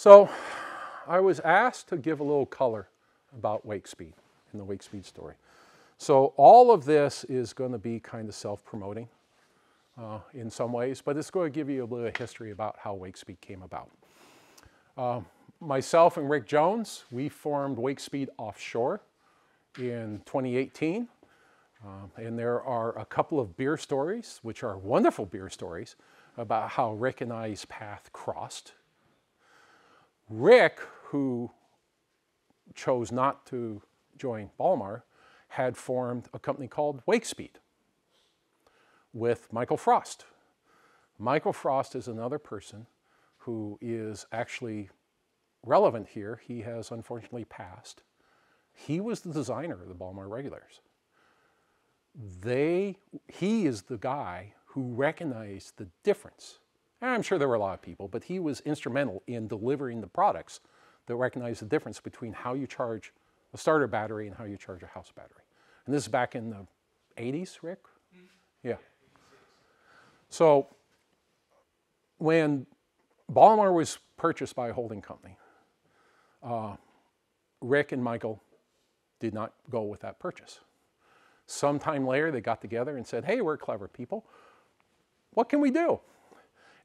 So I was asked to give a little color about Wakespeed and the Wakespeed story. So all of this is going to be kind of self-promoting in some ways, but it's going to give you a little history about how Wakespeed came about. Myself and Rick Jones, we formed Wakespeed Offshore in 2018. And there are a couple of beer stories, which are wonderful beer stories, about how Rick and I's path crossed. Rick, who chose not to join Balmar, had formed a company called Wakespeed with Michael Frost. Michael Frost is another person who is actually relevant here. He has unfortunately passed. He was the designer of the Balmar regulators. He is the guy who recognized the difference. And I'm sure there were a lot of people, but he was instrumental in delivering the products that recognized the difference between how you charge a starter battery and how you charge a house battery. And this is back in the 80s, Rick? Yeah. So when Balmar was purchased by a holding company, Rick and Michael did not go with that purchase. Sometime later, they got together and said, hey, we're clever people. What can we do?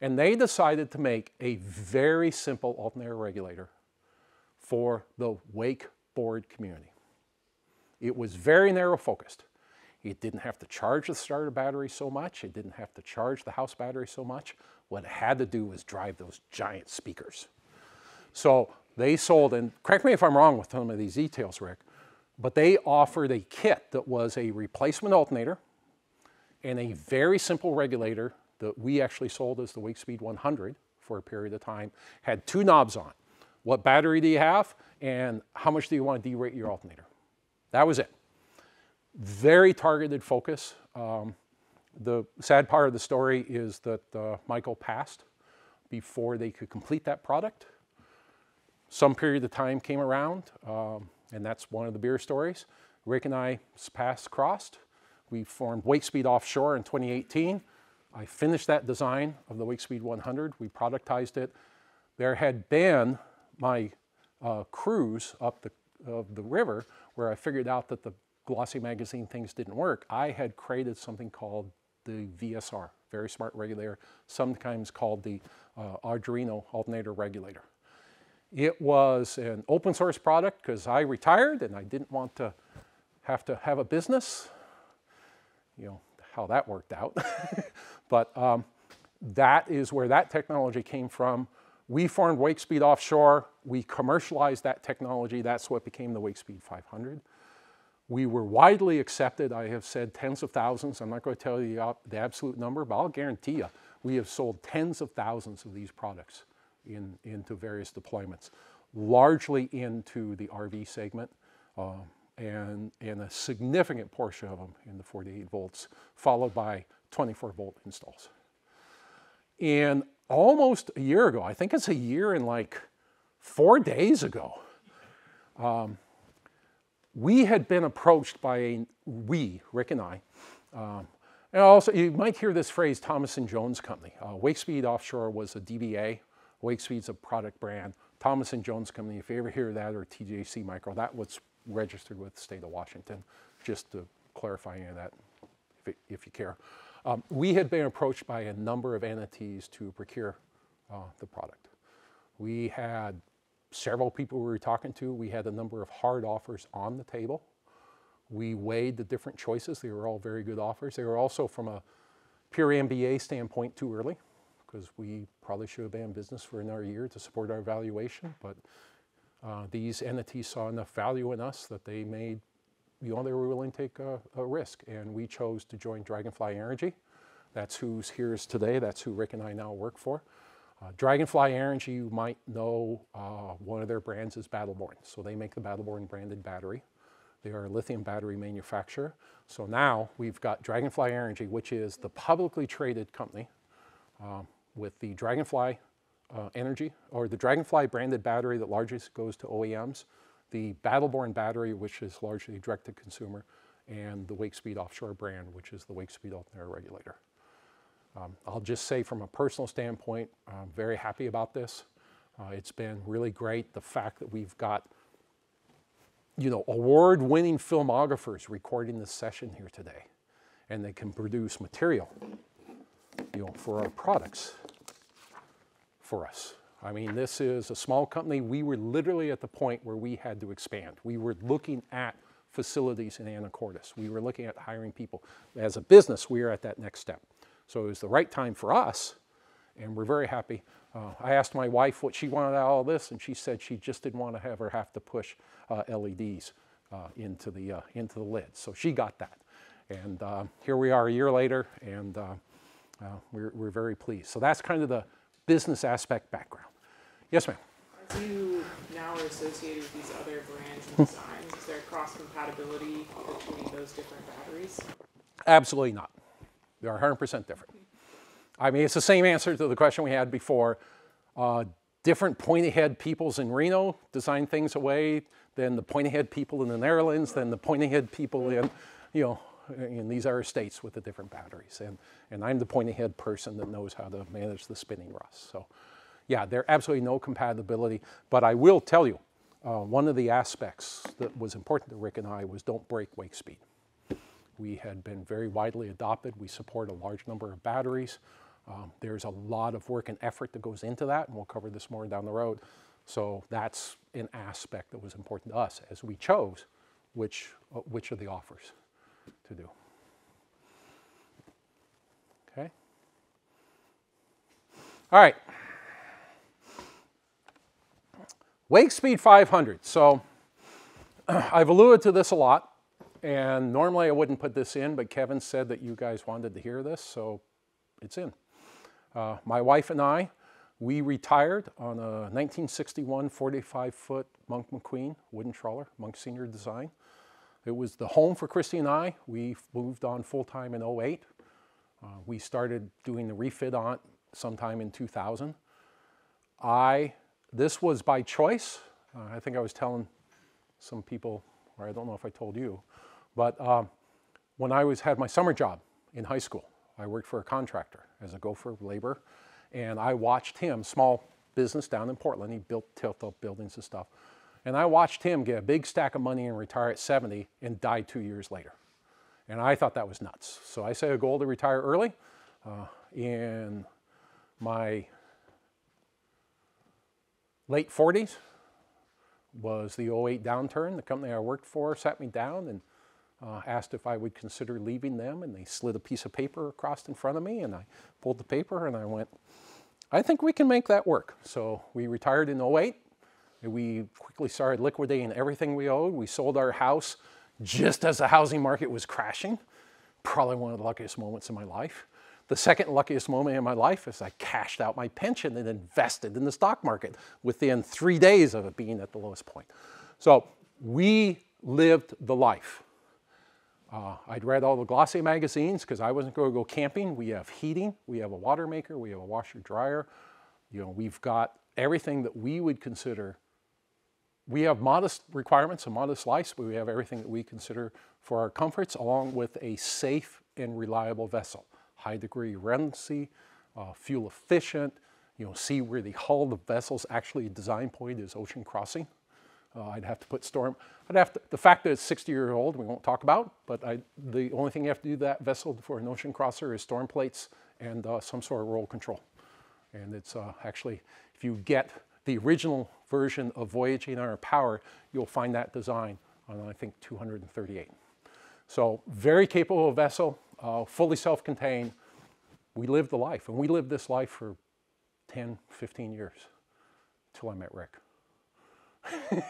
And they decided to make a very simple alternator regulator for the wakeboard community. It was very narrow focused. It didn't have to charge the starter battery so much. It didn't have to charge the house battery so much. What it had to do was drive those giant speakers. So they sold, and correct me if I'm wrong with some of these details, Rick, but they offered a kit that was a replacement alternator and a very simple regulator that we actually sold as the Wakespeed 100 for a period of time. Had two knobs on. What battery do you have and how much do you want to derate your alternator? That was it. Very targeted focus. The sad part of the story is that Michael passed before they could complete that product. Some period of time came around, and that's one of the beer stories. Rick and I's paths crossed. We formed Wakespeed Offshore in 2018. I finished that design of the Wakespeed 100. We productized it. There had been my cruise up the river where I figured out that the glossy magazine things didn't work. I had created something called the VSR, Very Smart Regulator, sometimes called the Arduino Alternator Regulator. It was an open source product because I retired and I didn't want to have a business. You know how that worked out. But that is where that technology came from. We formed Wakespeed Offshore. We commercialized that technology. That's what became the Wakespeed 500. We were widely accepted. I have said tens of thousands. I'm not going to tell you the absolute number, but I'll guarantee you we have sold tens of thousands of these products into various deployments, largely into the RV segment, and a significant portion of them in the 48 volts, followed by 24 volt installs. And almost a year ago, I think it's a year and like 4 days ago, we had been approached by Rick and I, and also you might hear this phrase, Thomason Jones Company. Wakespeed Offshore was a DBA. Wakespeed's a product brand. Thomason Jones Company, if you ever hear that, or TJC Micro, that was registered with the state of Washington, just to clarify any of that, if you care. We had been approached by a number of entities to procure the product. We had several people we were talking to. We had a number of hard offers on the table. We weighed the different choices. They were all very good offers. They were also, from a pure MBA standpoint, too early, because we probably should have been in business for another year to support our valuation. But these entities saw enough value in us that they made, they were willing to take a risk. And we chose to join Dragonfly Energy. That's who's here today. That's who Rick and I now work for. Dragonfly Energy, you might know, one of their brands is Battleborn. So they make the Battleborn branded battery. They are a lithium battery manufacturer. So now we've got Dragonfly Energy, which is the publicly traded company with the Dragonfly Energy, or the Dragonfly branded battery that largely goes to OEMs, the Battleborn battery, which is largely direct to consumer, and the Wakespeed Offshore brand, which is the Wakespeed Alternator Regulator. I'll just say from a personal standpoint, I'm very happy about this. It's been really great. The fact that we've got, you know, award-winning filmographers recording this session here today, and they can produce material, you know, for our products for us. I mean, this is a small company. We were literally at the point where we had to expand. We were looking at facilities in Anacortes. We were looking at hiring people. As a business, we are at that next step. So it was the right time for us, and we're very happy. I asked my wife what she wanted out of all this, and she said she just didn't want to have to push LEDs into the lid. So she got that. And here we are a year later, and we're very pleased. So that's kind of the business aspect background. Yes, ma'am. As you now are associated with these other brands and designs, is there cross-compatibility between those different batteries? Absolutely not. They're 100% different. I mean, it's the same answer to the question we had before. Different pointy-head peoples in Reno design things away than the pointy-head people in the Netherlands, than the pointy-head people in, you know, in these other states with the different batteries. And I'm the pointy-head person that knows how to manage the spinning rust. So yeah, there's absolutely no compatibility. But I will tell you, one of the aspects that was important to Rick and I was don't break Wakespeed. We had been very widely adopted. We support a large number of batteries. There's a lot of work and effort that goes into that, and we'll cover this more down the road. So that's an aspect that was important to us as we chose which of the offers to do. Okay. All right. Wakespeed 500. So I've alluded to this a lot, and normally I wouldn't put this in, but Kevin said that you guys wanted to hear this, so it's in. My wife and I, we retired on a 1961 45-foot Monk McQueen wooden trawler, Monk Senior design. It was the home for Christy and I. We moved on full-time in 08. We started doing the refit on it sometime in 2000. This was by choice. I think I was telling some people, or I don't know if I told you, but when I had my summer job in high school, I worked for a contractor as a gopher laborer, and I watched him, small business down in Portland, he built tilt-up buildings and stuff, and I watched him get a big stack of money and retire at 70 and die 2 years later. And I thought that was nuts. So I set a goal to retire early. In my late 40s was the 08 downturn. The company I worked for sat me down and asked if I would consider leaving them, and they slid a piece of paper across in front of me, and I pulled the paper and I went, I think we can make that work. So we retired in 08. We quickly started liquidating everything we owed. We sold our house just as the housing market was crashing. Probably one of the luckiest moments in my life. The second luckiest moment in my life is I cashed out my pension and invested in the stock market within 3 days of it being at the lowest point. So we lived the life. I'd read all the glossy magazines because I wasn't going to go camping. We have heating, we have a water maker, we have a washer dryer. You know, we've got everything that we would consider. We have modest requirements, a modest life, but we have everything that we consider for our comforts, along with a safe and reliable vessel. High degree of redundancy, fuel efficient, you know, see where the hull of the vessel's actually design point is ocean crossing. I'd have to put the fact that it's 60 years old, we won't talk about, but the only thing you have to do to that vessel for an ocean crosser is storm plates and some sort of roll control. And it's actually, if you get the original version of Voyaging Iron Power, you'll find that design on, I think, 238. So very capable vessel, fully self-contained. We lived the life, and we lived this life for 10, 15 years until I met Rick.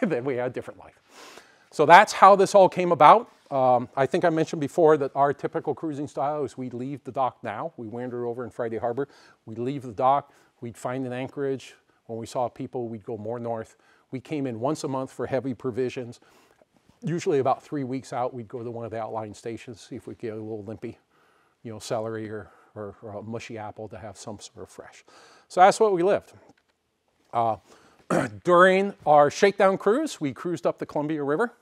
Then we had a different life. So that's how this all came about. I think I mentioned before that our typical cruising style is we leave the dock now. We wander over in Friday Harbor. We'd leave the dock. We'd find an anchorage. When we saw people, we'd go more north. We came in once a month for heavy provisions. Usually about 3 weeks out, we'd go to one of the outlying stations, see if we could get a little limpy, you know, celery or a mushy apple to have some sort of fresh. So that's what we lived. During our shakedown cruise, we cruised up the Columbia River,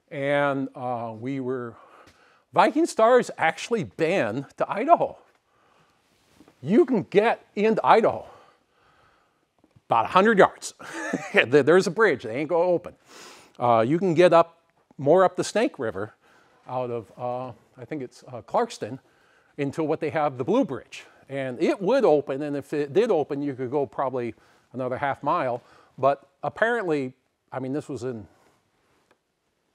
and Viking Star's actually been to Idaho. You can get into Idaho. about 100 yards. There's a bridge, they ain't gonna open. You can get more up the Snake River out of, I think it's Clarkston, into what they have, the Blue Bridge. And it would open, and if it did open, you could go probably another half mile. But apparently, I mean, this was in,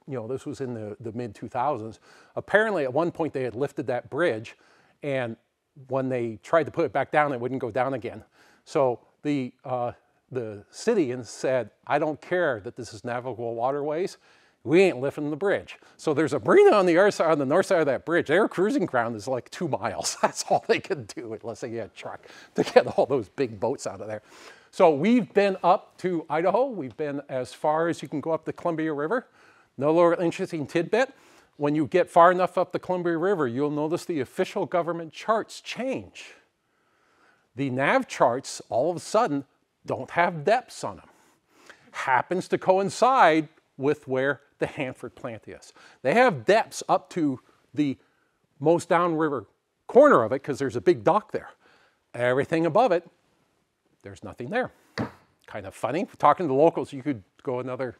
this was in the mid-2000s. Apparently, at one point, they had lifted that bridge, and when they tried to put it back down, it wouldn't go down again. So the city said, I don't care that this is navigable waterways, we ain't lifting the bridge. So there's a marina on the other side, on the north side of that bridge. Their cruising ground is like 2 miles. That's all they could do unless they had a truck to get all those big boats out of there. So we've been up to Idaho. We've been as far as you can go up the Columbia River. Another interesting tidbit, when you get far enough up the Columbia River, you'll notice the official government charts change. The nav charts, all of a sudden, don't have depths on them. Happens to coincide with where the Hanford plant is. They have depths up to the most downriver corner of it because there's a big dock there. Everything above it, there's nothing there. Kind of funny. Talking to the locals, you could go another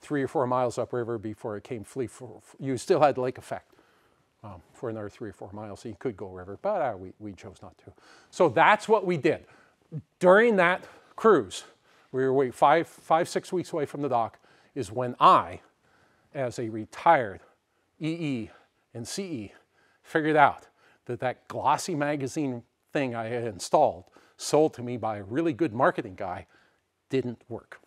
3 or 4 miles upriver before it came free. You still had lake effect for another 3 or 4 miles, so you could go river, but we chose not to. So that's what we did. During that cruise, we were 6 weeks away from the dock, is when I, as a retired EE and CE, figured out that that glossy magazine thing I had installed, sold to me by a really good marketing guy, didn't work.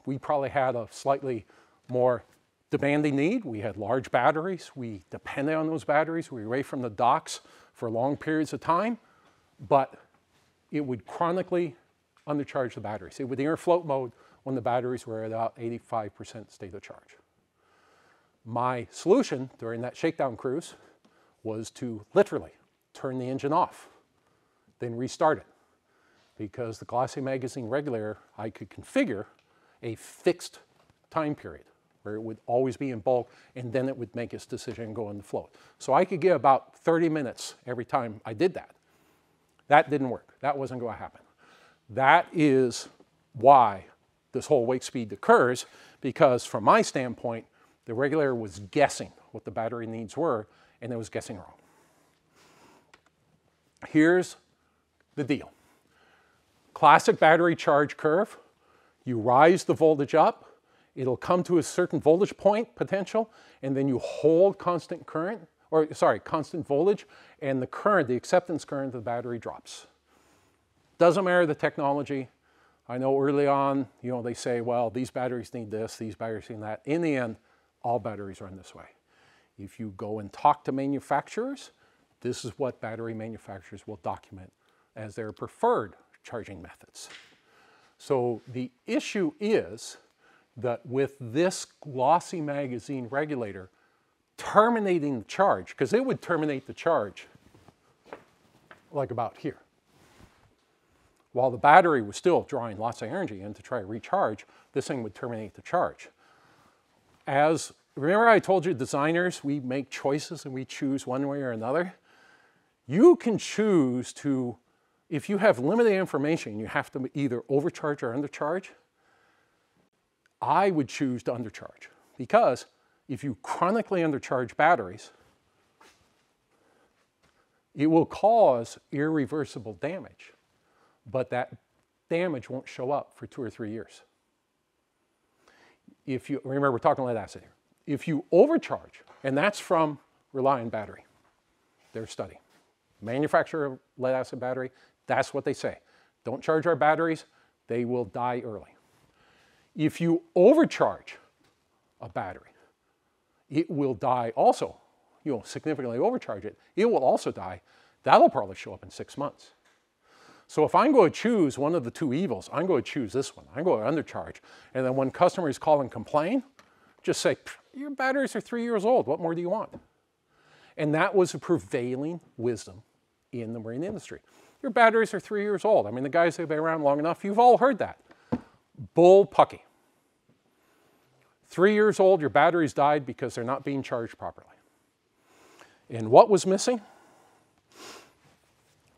We probably had a slightly more demanding need. We had large batteries. We depended on those batteries. We were away from the docks for long periods of time, but it would chronically undercharge the batteries. It would enter float mode when the batteries were at about 85% state of charge. My solution during that shakedown cruise was to literally turn the engine off, then restart it. Because the glossy magazine regulator, I could configure a fixed time period where it would always be in bulk, and then it would make its decision and go in the float. So I could get about 30 minutes every time I did that. That didn't work. That wasn't going to happen. That is why this whole Wakespeed occurs, because from my standpoint, the regulator was guessing what the battery needs were, and it was guessing wrong. Here's the deal. Classic battery charge curve. You rise the voltage up, it'll come to a certain voltage point potential, and then you hold constant current, or sorry, constant voltage, and the current, the acceptance current of the battery drops. Doesn't matter the technology. I know early on, they say, well, these batteries need this, these batteries need that. In the end, all batteries run this way. If you go and talk to manufacturers, this is what battery manufacturers will document as their preferred charging methods. So the issue is that with this glossy magazine regulator terminating the charge, because it would terminate the charge like about here. While the battery was still drawing lots of energy in to try to recharge, this thing would terminate the charge. Remember I told you designers, we make choices and we choose one way or another? You can choose to, if you have limited information, you have to either overcharge or undercharge. I would choose to undercharge, because if you chronically undercharge batteries, it will cause irreversible damage, but that damage won't show up for 2 or 3 years. Remember, we're talking lead acid here. If you overcharge, and that's from Reliant Battery, their study. Manufacturer of lead acid battery, that's what they say. Don't charge our batteries, they will die early. If you overcharge a battery, it will die also. You'll significantly overcharge it, it will also die. That'll probably show up in 6 months. So if I'm going to choose one of the two evils, I'm going to choose this one. I'm going to undercharge. And then when customers call and complain, just say, your batteries are 3 years old. What more do you want? And that was a prevailing wisdom in the marine industry. Your batteries are 3 years old. I mean, the guys that have been around long enough, you've all heard that. Bull pucky. 3 years old, your batteries died because they're not being charged properly. And what was missing?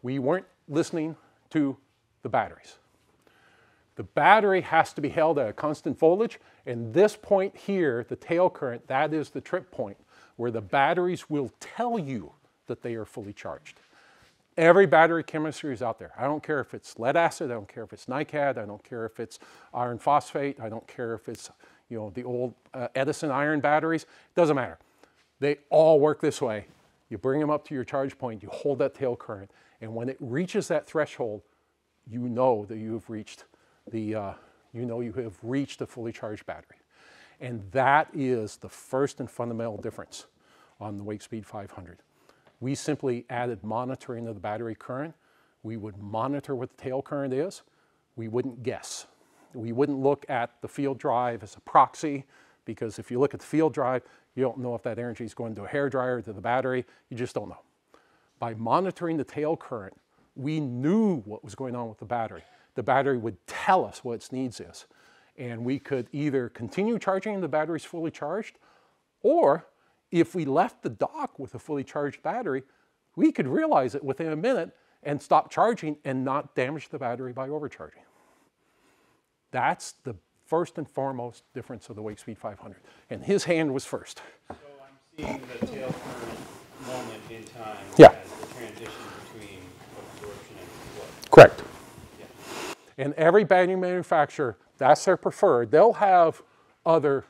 We weren't listening to the batteries. The battery has to be held at a constant voltage, and this point here, the tail current, that is the trip point where the batteries will tell you that they are fully charged. Every battery chemistry is out there. I don't care if it's lead acid, I don't care if it's NiCad, I don't care if it's iron phosphate, I don't care if it's the old Edison iron batteries, it doesn't matter. They all work this way. You bring them up to your charge point, you hold that tail current, and when it reaches that threshold, you know that you have reached the, you have reached a fully charged battery. And that is the first and fundamental difference on the Wakespeed 500. We simply added monitoring of the battery current. We would monitor what the tail current is. We wouldn't guess. We wouldn't look at the field drive as a proxy, because if you look at the field drive, you don't know if that energy is going to a hairdryer, to the battery. You just don't know. By monitoring the tail current, we knew what was going on with the battery. The battery would tell us what its needs is. And we could either continue charging and the battery's fully charged, or if we left the dock with a fully charged battery, we could realize it within a minute and stop charging and not damage the battery by overcharging. That's the first and foremost difference of the Wakespeed 500. And his hand was first. So I'm seeing the tail current moment in time Yeah. as the transition between absorption and flow. Correct. Yeah. And every battery manufacturer, that's their preferred. They'll have other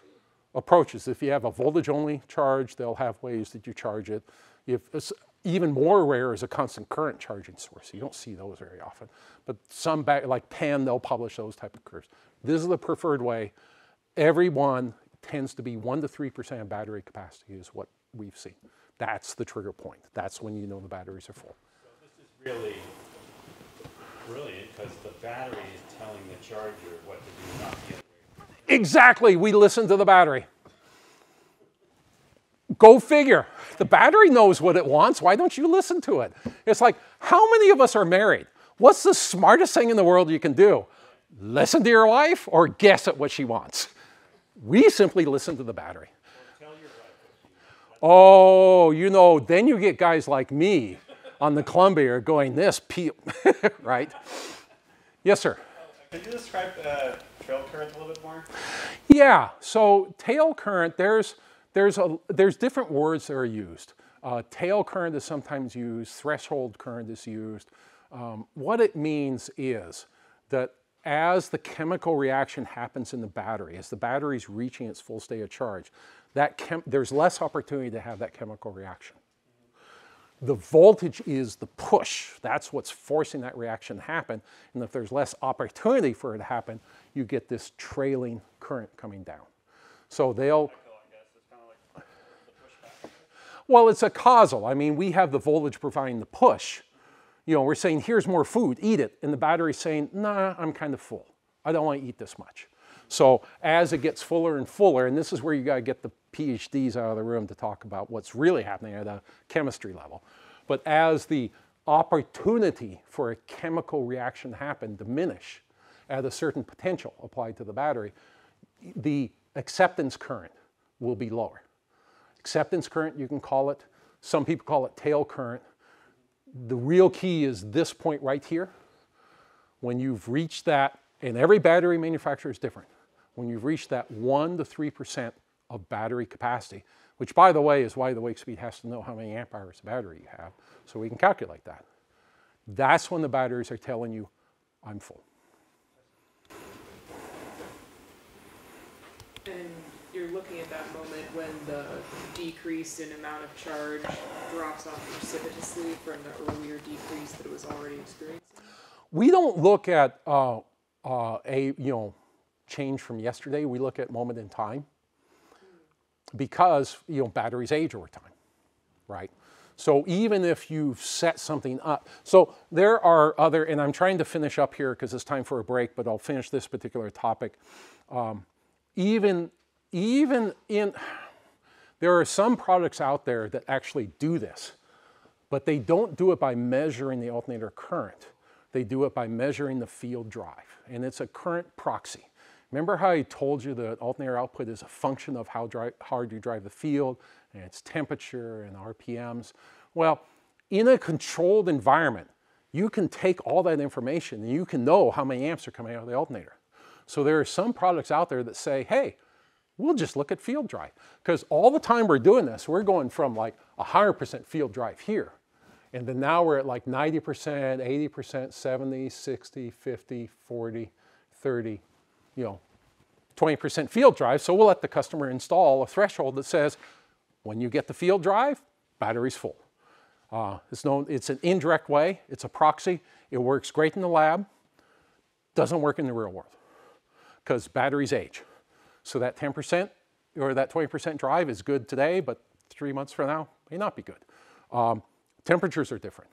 approaches. If you have a voltage-only charge, they'll have ways that you charge it. If it's even more rare is a constant current charging source. You don't see those very often. But some, like Penn, they'll publish those type of curves. This is the preferred way. Every one tends to be 1 to 3% of battery capacity is what we've seen. That's the trigger point. That's when you know the batteries are full. So this is really brilliant because the battery is telling the charger what to do, not the other way. Exactly, we listen to the battery. Go figure. The battery knows what it wants. Why don't you listen to it? It's like, how many of us are married? What's the smartest thing in the world you can do? Listen to your wife or guess at what she wants? We simply listen to the battery. Well, tell your wife what she wants. Oh, then you get guys like me on the Columbia going, this peel, right? Yes, sir. Could you describe trail current a little bit more? Yeah, so tail current, there's different words that are used. Tail current is sometimes used, threshold current is used. What it means is that as the chemical reaction happens in the battery, as the battery is reaching its full state of charge, there's less opportunity to have that chemical reaction. The voltage is the push. That's what's forcing that reaction to happen. And if there's less opportunity for it to happen, you get this trailing current coming down. So they'll... Well, it's a causal. I mean, we have the voltage providing the push. We're saying, here's more food, eat it. And the battery's saying, nah, I'm kind of full. I don't want to eat this much. So as it gets fuller and fuller, and this is where you got to get the PhDs out of the room to talk about what's really happening at a chemistry level. But as the opportunity for a chemical reaction to happen diminish at a certain potential applied to the battery, the acceptance current will be lower. Acceptance current, you can call it. Some people call it tail current. The real key is this point right here. When you've reached that, and every battery manufacturer is different. When you've reached that 1 to 3% of battery capacity, which by the way is why the Wakespeed has to know how many amp hours of battery you have, so we can calculate that. That's when the batteries are telling you, I'm full. And you're looking at that moment when the decrease in amount of charge drops off precipitously from the earlier decrease that it was already experiencing? We don't look at change from yesterday. We look at moment in time because batteries age over time, right? So even if you've set something up, so there are other, and I'm trying to finish up here because it's time for a break, but I'll finish this particular topic. Even in, there are some products out there that actually do this, but they don't do it by measuring the alternator current. They do it by measuring the field drive, and it's a current proxy. Remember how I told you the alternator output is a function of how hard you drive the field, and its temperature and RPMs? Well, in a controlled environment, you can take all that information and you can know how many amps are coming out of the alternator. So there are some products out there that say, hey, we'll just look at field drive. Because all the time we're doing this, we're going from like 100% field drive here. And then now we're at like 90%, 80%, 70, 60, 50, 40, 30, 20% field drive. So we'll let the customer install a threshold that says, when you get the field drive, battery's full. It's an indirect way. It's a proxy. It works great in the lab. Doesn't work in the real world because batteries age. So that 10% or that 20% drive is good today, but 3 months from now may not be good. Temperatures are different.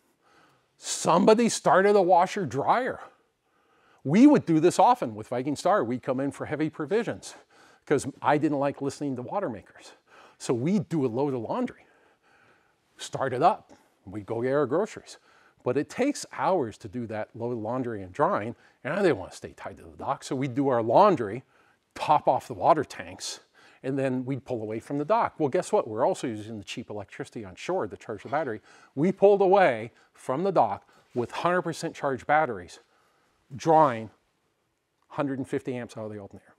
Somebody started a washer dryer. We would do this often with Viking Star. We'd come in for heavy provisions because I didn't like listening to water makers. So we'd do a load of laundry, start it up, we'd go get our groceries. But it takes hours to do that load of laundry and drying, and I didn't want to stay tied to the dock. So we'd do our laundry, top off the water tanks, and then we'd pull away from the dock. Well, guess what? We're also using the cheap electricity on shore to charge the battery. We pulled away from the dock with 100% charged batteries, drawing 150 amps out of the alternator.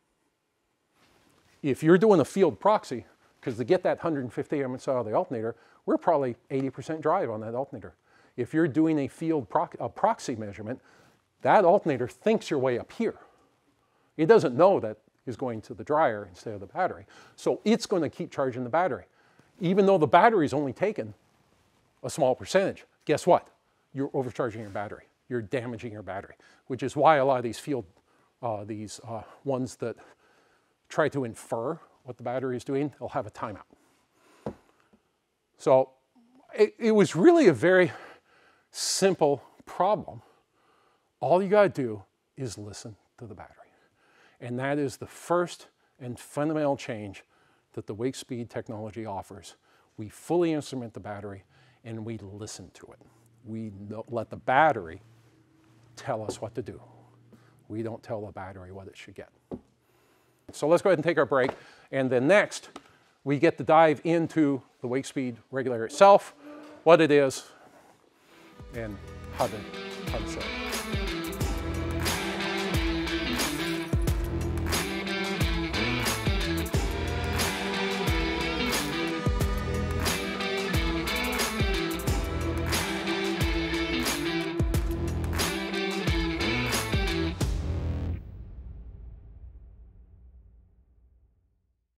If you're doing a field proxy, because to get that 150 amps out of the alternator, we're probably 80% drive on that alternator. If you're doing a field proxy measurement, that alternator thinks you're way up here. It doesn't know that is going to the dryer instead of the battery. So it's going to keep charging the battery. Even though the battery's only taken a small percentage, guess what? You're overcharging your battery. You're damaging your battery, which is why a lot of these field, ones that try to infer what the battery is doing, they'll have a timeout. So it was really a very simple problem. All you gotta do is listen to the battery. And that is the first and fundamental change that the Wakespeed technology offers. We fully instrument the battery and we listen to it. We let the battery tell us what to do. We don't tell the battery what it should get. So let's go ahead and take our break. And then next, we get to dive into the Wakespeed regulator itself, what it is, and how to set it.